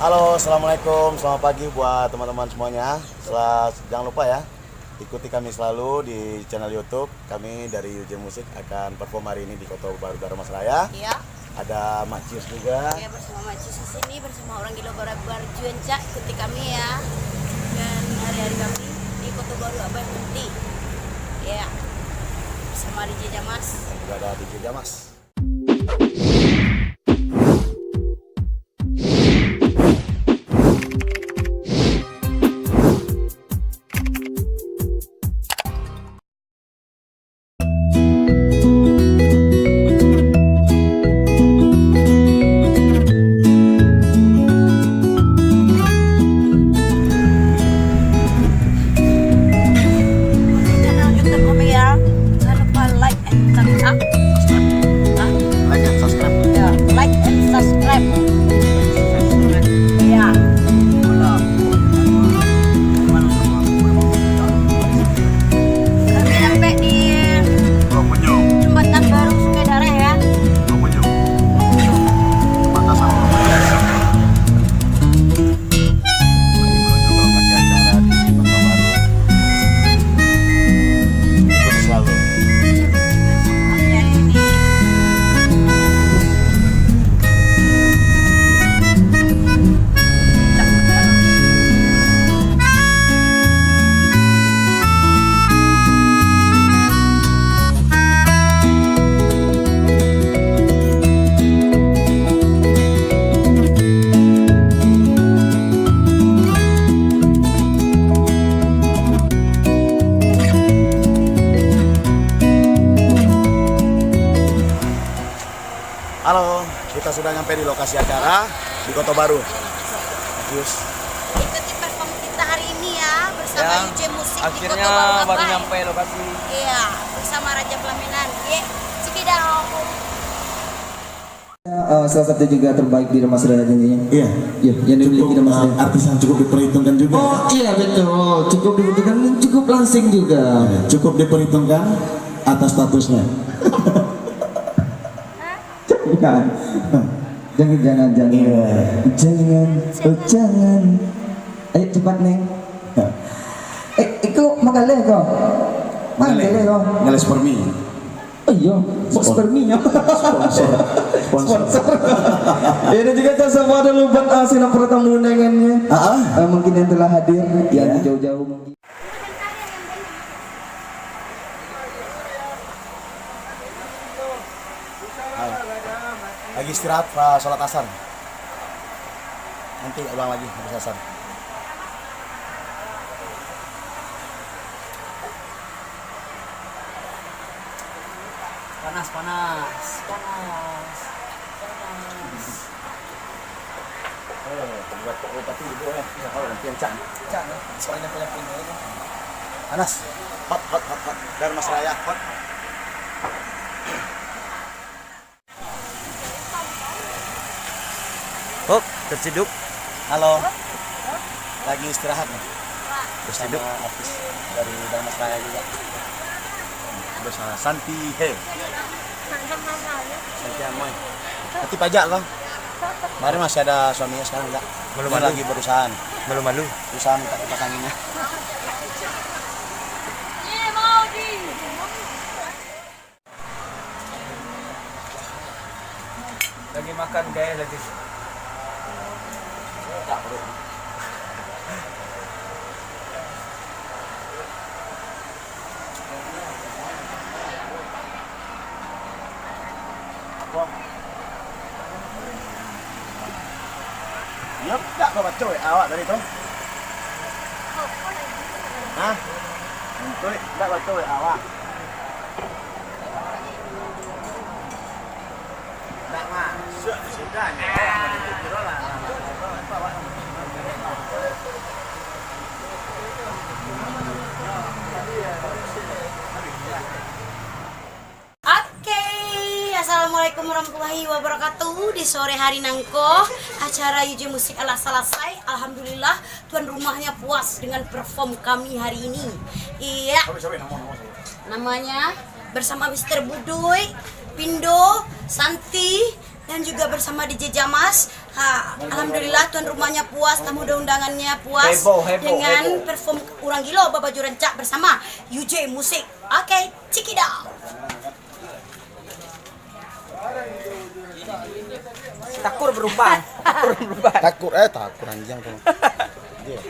Halo, assalamualaikum, selamat pagi buat teman-teman semuanya. Jangan lupa ya, ikuti kami selalu di channel YouTube. Kami dari UJ Musik akan perform hari ini di Kota Baru Dharmasraya. Iya. Ada Mak Cius juga. Ya, bersama Mak Cius di sini bersama orang Gila Barjuan Cak. Ikuti kami ya. Dan hari-hari kami di Kota Baru apa yang penting. Ya. Bersama DJ Jamas. Dan juga ada DJ Jamas. Halo, kita sudah nyampe di lokasi acara di Kota Baru. Terus ikuti perform kita hari ini ya bersama UJ Musik akhirnya di Kota baru Baru. nyampe lokasi. Iya, bersama Raja Pelaminan. Ye, Cikidang. Salah satu juga terbaik di Dharmasraya tentunya. iya, Yang dimiliki Dharmasraya. artis yang cukup diperhitungkan juga. Oh iya betul, cukup dibutuhkan dan cukup langsing juga. Cukup diperhitungkan atas statusnya. Jangan. Jangan. Ayo cepat neng. Iku magaleh kok. Magaleh kok. Ngales for me. Oh iya, sperminya. Sponsor. Ini juga jasa pada lubat asinan pertemu undangannya. Mungkin yang telah hadir, yang jauh-jauh mungkin. Lagi istirahat sholat asar. Nanti ulang lagi habis asar. Panas. Buat obat itu ya. Kalau nanti yang Soalnya punya pindah. panas. Hot. Dharmasraya hot. Oh, terciduk. Halo. Lagi istirahat nih. Terciduk artis dari Dharmasraya juga. Bersama Santi He. Santi Amoy. Nanti pajak kok. Kemarin masih ada suaminya, sekarang enggak. Belum Dia ada. lagi berusaha. Malu-malu. Berusaha minta kipas anginnya. Lagi makan gaya lagi. Enggak perlu. Yep, tak kau baca awak tadi tu. Hah? Untuk tak baca awak. Tak mah. Sudah ni. Assalamualaikum warahmatullahi wabarakatuh. Di sore hari nangko acara UJ Musik ala selesai. Alhamdulillah tuan rumahnya puas dengan perform kami hari ini. Iya. Namanya bersama Mr. Budoy, Pindo, Santi, dan juga bersama DJ Jamas. Alhamdulillah tuan rumahnya puas, tamu undangannya puas dengan perform Urang Gilo Babaju Rencak bersama UJ Musik. Oke, check it out. Takur berubah. Takur anjing tuh. Iya.